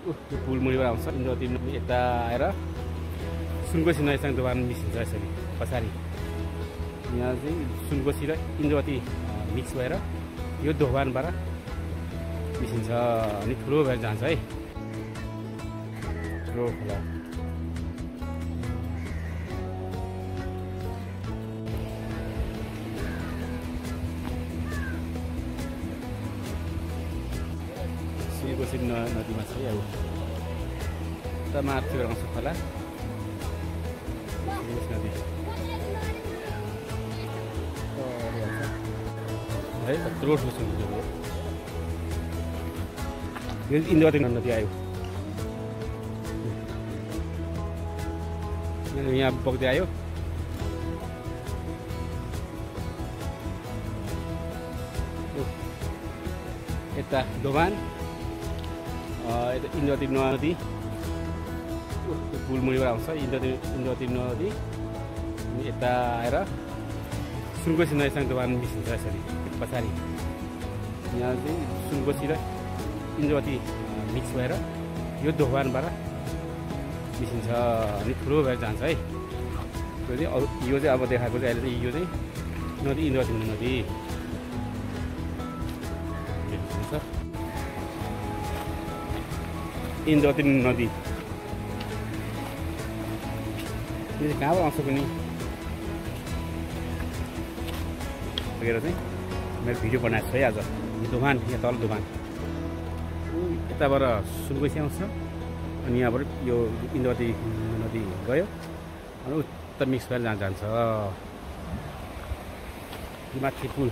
यो पुल मुनिबाट आउँछ इन्द्रवती यता आएर सुनकोशी नयाँ दोभान मिसिन्छ यसरी पछाडि यहाँ चाहिँ सुनकोशी र इन्द्रवती मिक्स भएर यो दोभानबाट मिसिन्छ अनि ठुलो भएर जान्छ है ठुलो खोला सुनकोशी नदीमा छ अब उता माथिबाट आउँछ खोला नदी है कत्रो ठुलो छ यो इन्द्रवती नदी आयो यहाँ बग्दै आयो यता दोभान यता इन्द्रवती नदी पुल मुनिबाट आउँछ इन्द्रवती नदी यता आएर सुनकोशी नयाँ दोभान मिसिन्छ यसरी पछाडि यहाँ चाहिँ सुनकोशी र इन्द्रवती मिक्स भएर यो दोभानबाट मिसिन्छ अनि ठुलो भएर जान्छ है यो चाहिँ अब देखाएको चाहिँ अहिले चाहिँ यो चाहिँ नदी इन्द्रवती नदी हुन्छ इन्द्रवती नदी यो चाहिँ कहाँबाट आउँछ पनि वगेर चाहिँ मेरो भिडियो बनाएको छु है आज दोभान यहाँ तल दोभान यताबाट सुनकोशी आउँछ अनि यहाँबाट यो इन्द्रवती नदी गयो अनि उता मिक्स भएर जान्छ माथि पुल